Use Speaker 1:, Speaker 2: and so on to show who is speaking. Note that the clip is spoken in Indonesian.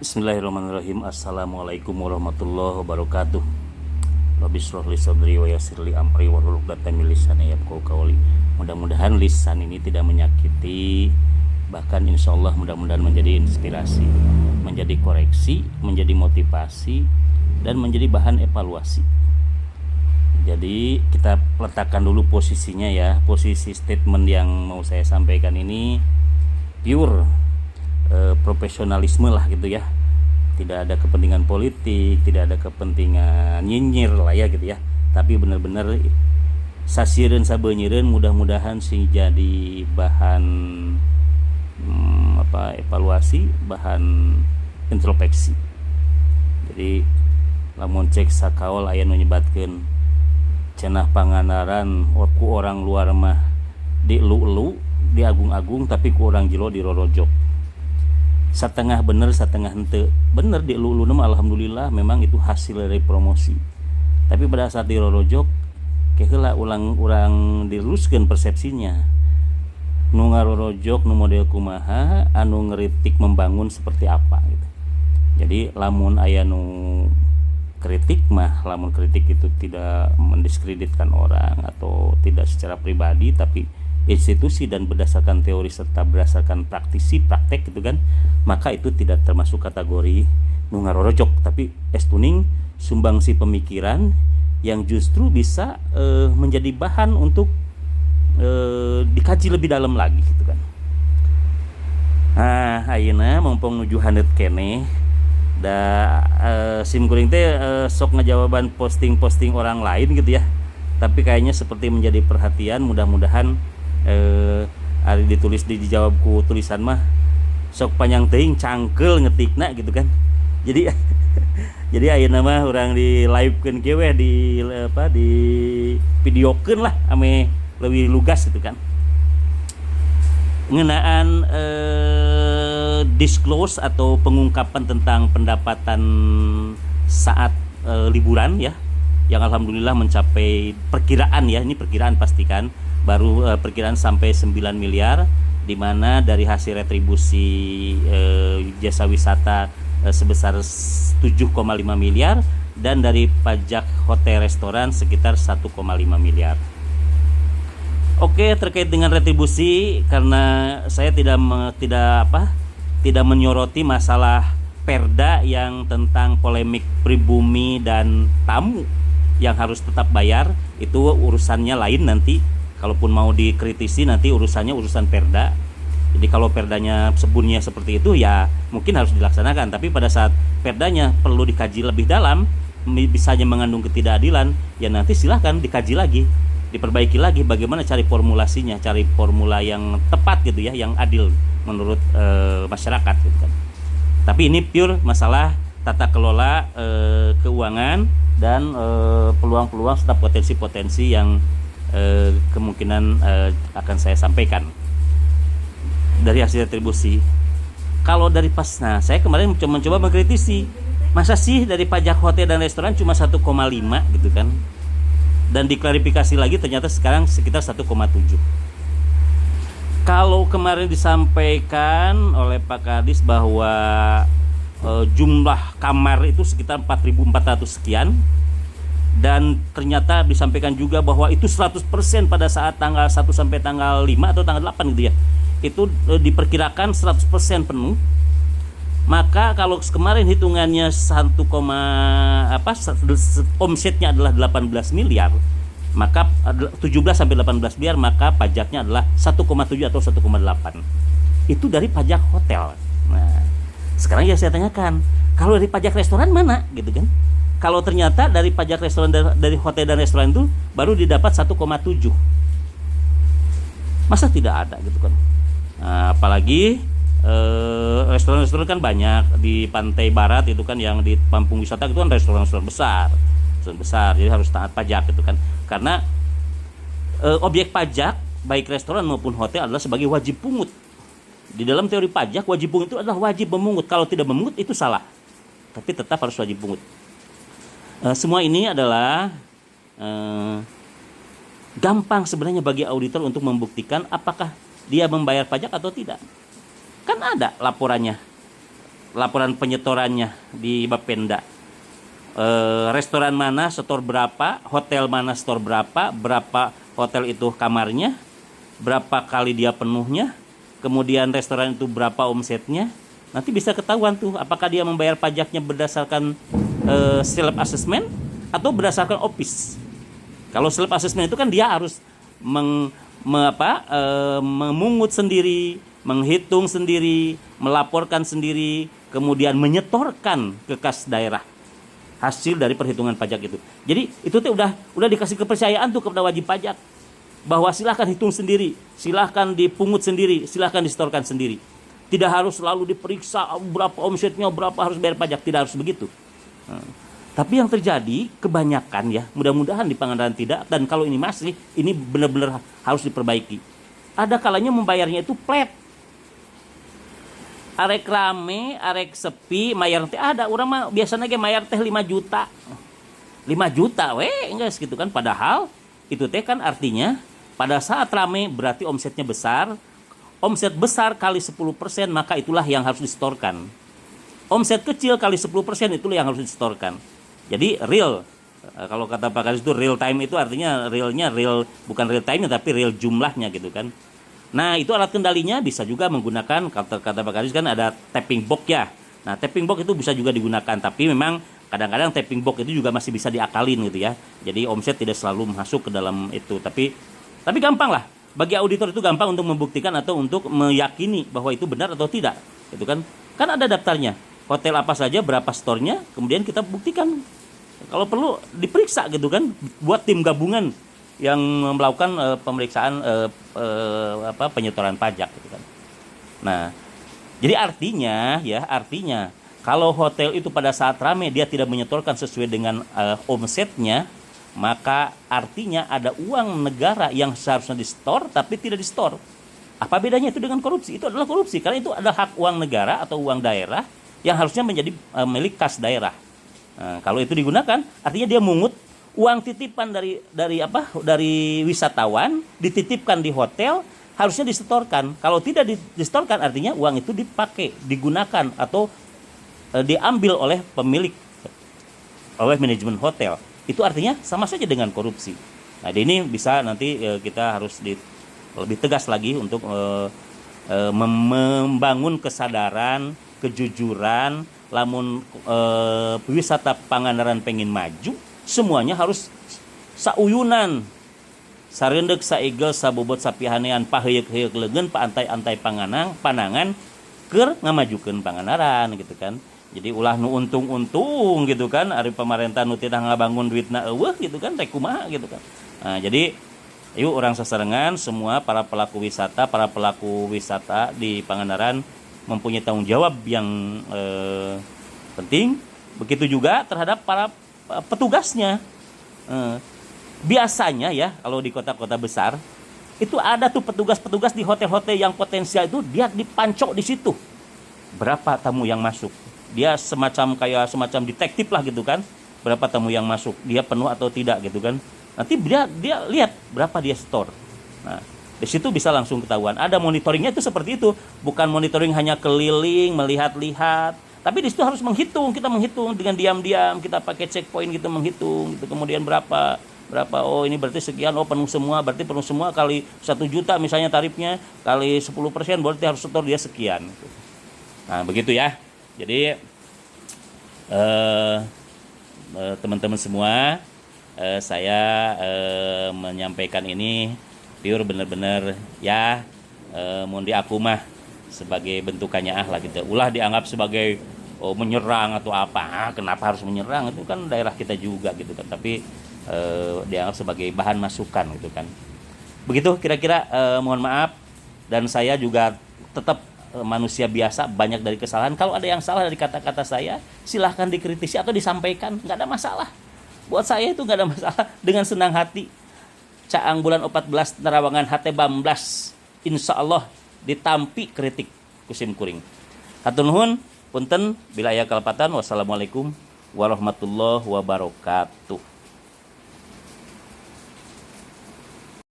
Speaker 1: Bismillahirrahmanirrahim. Assalamualaikum warahmatullahi wabarakatuh. Rabbi shrah li sadri wa yassir li amri wahlul 'uqdatam min lisani yafqahu qawli. Mudah-mudahan lisan ini tidak menyakiti, bahkan insyaallah mudah-mudahan menjadi inspirasi, menjadi koreksi, menjadi motivasi, dan menjadi bahan evaluasi. Jadi kita letakkan dulu posisinya ya. Posisi statement yang mau saya sampaikan ini pure profesionalisme lah gitu ya. Tidak ada kepentingan politik, tidak ada kepentingan nyinyir lah ya gitu ya. Tapi benar-benar sasireun sabeunyireun mudah-mudahan sih jadi bahan evaluasi, bahan introspeksi. Jadi lamun cek sakaol aya nu nyebatkeun cenah pangandaran ku orang luar mah dielu-elu, diagung-agung, tapi ku orang jero dirorojok. Setengah bener setengah henteu. Bener di lulu nama alhamdulillah memang itu hasil dari promosi. Tapi pada saat dirorojok keheula urang diluruskeun persepsinya. Nu ngarorojok nu model kumaha, anu ngeritik membangun seperti apa gitu. Jadi lamun aya nu kritik mah, lamun kritik itu tidak mendiskreditkan orang atau tidak secara pribadi tapi institusi dan berdasarkan teori serta berdasarkan praktisi praktek gitu kan, maka itu tidak termasuk kategori nu ngarorojok, tapi estuning sumbangsi pemikiran yang justru bisa menjadi bahan untuk dikaji lebih dalam lagi gitu kan. Nah ayeuna mumpung nuju handeup keneh da sim kuring teh sok ngajawaban posting-posting orang lain gitu ya, tapi kayaknya seperti menjadi perhatian. Mudah-mudahan ari ditulis dijawab ku tulisan mah sok panjang teuing cangkeul ngetikna gitu kan. Jadi jadi ayeuna mah urang di livekeun kieu we di videokeun lah ame leuwih lugas gitu kan. Ngeunaan disclose atau pengungkapan tentang pendapatan saat liburan ya, yang alhamdulillah mencapai perkiraan ya, ini perkiraan pastikan baru perkiraan sampai 9 miliar, di mana dari hasil retribusi jasa wisata sebesar 7,5 miliar dan dari pajak hotel restoran sekitar 1,5 miliar. Oke, terkait dengan retribusi, karena saya tidak menyoroti masalah perda yang tentang polemik pribumi dan tamu yang harus tetap bayar, itu urusannya lain nanti. Kalaupun mau dikritisi nanti urusannya urusan perda. Jadi kalau perdanya sebunnya seperti itu ya mungkin harus dilaksanakan. Tapi pada saat perdanya perlu dikaji lebih dalam, bisanya mengandung ketidakadilan, ya nanti silahkan dikaji lagi, diperbaiki lagi bagaimana cari formulasinya, cari formula yang tepat gitu ya, yang adil menurut masyarakat gitu kan. Tapi ini pure masalah tata kelola keuangan dan peluang-peluang serta potensi-potensi yang kemungkinan akan saya sampaikan dari hasil retribusi. Kalau dari pasna, saya kemarin mencoba mengkritisi, masa sih dari pajak hotel dan restoran cuma 1,5 gitu kan, dan diklarifikasi lagi ternyata sekarang sekitar 1,7. Kalau kemarin disampaikan oleh Pak Kadis bahwa jumlah kamar itu sekitar 4.400 sekian, dan ternyata disampaikan juga bahwa itu 100% pada saat tanggal 1 sampai tanggal 5 atau tanggal 8 gitu ya, itu diperkirakan 100% penuh. Maka kalau kemarin hitungannya omsetnya adalah 18 miliar, maka 17 sampai 18 miliar, maka pajaknya adalah 1,7 atau 1,8. Itu dari pajak hotel. Nah, sekarang ya saya tanyakan, kalau dari pajak restoran mana gitu kan? Kalau ternyata dari pajak restoran, dari hotel dan restoran itu baru didapat 1,7. Masa tidak ada gitu kan? Nah, apalagi restoran-restoran kan banyak di pantai barat itu kan, yang di kampung wisata itu kan restoran-restoran besar, jadi harus taat pajak gitu kan. Karena objek pajak baik restoran maupun hotel adalah sebagai wajib pungut. Di dalam teori pajak, wajib pungut itu adalah wajib memungut. Kalau tidak memungut itu salah, tapi tetap harus wajib pungut. Semua ini adalah gampang sebenarnya bagi auditor untuk membuktikan apakah dia membayar pajak atau tidak. Kan ada laporannya. laporan penyetorannya di Bapenda. Restoran mana setor berapa, hotel mana setor berapa, berapa hotel itu kamarnya, berapa kali dia penuhnya, kemudian restoran itu berapa omsetnya. Nanti bisa ketahuan tuh apakah dia membayar pajaknya berdasarkan self assessment atau berdasarkan office. Kalau self assessment itu kan dia harus memungut sendiri, menghitung sendiri, melaporkan sendiri, kemudian menyetorkan ke kas daerah hasil dari perhitungan pajak itu. Jadi itu tuh udah dikasih kepercayaan tuh kepada wajib pajak bahwa silahkan hitung sendiri, silahkan dipungut sendiri, silahkan disetorkan sendiri. Tidak harus selalu diperiksa berapa omsetnya, berapa harus bayar pajak, tidak harus begitu. Tapi yang terjadi kebanyakan ya, mudah-mudahan di Pangandaran tidak, dan kalau ini masih, ini benar-benar harus diperbaiki. Ada kalanya membayarnya itu flat. Arek rame, arek sepi, mayar teh ada. Urang mah biasanya ge mayar teh 5 juta. 5 juta enggak gitu kan. Padahal itu teh kan artinya pada saat rame berarti omsetnya besar. Omset besar kali 10%, maka itulah yang harus disetorkan. Omset kecil kali 10%, itulah yang harus disetorkan. Jadi real. Kalau kata Pak Kadis itu real time, itu artinya realnya real, bukan real time tapi real jumlahnya gitu kan. Nah, itu alat kendalinya bisa juga menggunakan, kata Pak Kadis kan ada tapping box ya. Nah, tapping box itu bisa juga digunakan, tapi memang kadang-kadang tapping box itu juga masih bisa diakalin gitu ya. Jadi omset tidak selalu masuk ke dalam itu, tapi gampang lah. Bagi auditor itu gampang untuk membuktikan atau untuk meyakini bahwa itu benar atau tidak. Gitu kan? Kan ada daftarnya. Hotel apa saja, berapa store-nya, kemudian kita buktikan. Kalau perlu diperiksa gitu kan, buat tim gabungan yang melakukan pemeriksaan penyetoran pajak gitu kan. Nah, jadi artinya kalau hotel itu pada saat ramai dia tidak menyetorkan sesuai dengan omsetnya, maka artinya ada uang negara yang seharusnya di-store tapi tidak di-store. Apa bedanya itu dengan korupsi? Itu adalah korupsi karena itu adalah hak uang negara atau uang daerah yang harusnya menjadi milik kas daerah. Nah, kalau itu digunakan, artinya dia mungut uang titipan dari wisatawan, dititipkan di hotel, harusnya disetorkan. Kalau tidak disetorkan, artinya uang itu dipakai, digunakan atau diambil oleh pemilik, oleh manajemen hotel. Itu artinya sama saja dengan korupsi. Nah, ini bisa nanti kita harus lebih tegas lagi untuk membangun kesadaran, kejujuran. Lamun wisata Pangandaran pengen maju, semuanya harus sauyunan, sarendek, saigel, sabobot, sapihanean, paheyeuk-heyeuk leungeun, paantai-antai panangan keur ngamajukeun Pangandaran gitu kan. Jadi ulah nu untung-untung gitu kan, ari pamarentah nu tidak ngabangun duitna eueuh gitu kan, rek kumaha gitu kan. Nah, jadi yuk orang sasarengan semua para pelaku wisata di Pangandaran mempunyai tanggung jawab yang penting. Begitu juga terhadap para petugasnya. Biasanya ya kalau di kota-kota besar itu ada tuh petugas-petugas di hotel-hotel yang potensial itu dia dipancok di situ. Berapa tamu yang masuk? Dia semacam detektif lah gitu kan. Berapa tamu yang masuk? Dia penuh atau tidak gitu kan. Nanti dia lihat berapa dia store. Nah, di situ bisa langsung ketahuan. Ada monitoringnya itu seperti itu, bukan monitoring hanya keliling melihat-lihat, tapi di situ harus menghitung. Kita menghitung dengan diam-diam, kita pakai checkpoint gitu menghitung. Gitu. Kemudian berapa? Oh ini berarti sekian. Oh penuh semua, berarti penuh semua kali 1 juta misalnya tarifnya kali 10% berarti harus setor dia sekian. Nah begitu ya. Jadi teman-teman semua, saya menyampaikan ini pure bener-bener ya, mau aku mah sebagai bentukannya lah gitu. Ulah dianggap sebagai menyerang atau apa. Kenapa harus menyerang? Itu kan daerah kita juga gitu kan. Tapi dianggap sebagai bahan masukan gitu kan. Begitu kira-kira, mohon maaf, dan saya juga tetap manusia biasa, banyak dari kesalahan. Kalau ada yang salah dari kata-kata saya, silahkan dikritisi atau disampaikan, nggak ada masalah. Buat saya itu nggak ada masalah, dengan senang hati. Caang bulan 14 Narawangan hate bamblas, insya Allah ditampi kritik kusim kuring. Hatur nuhun, punten bila aya kalpatan. Wassalamualaikum warahmatullahi wabarakatuh.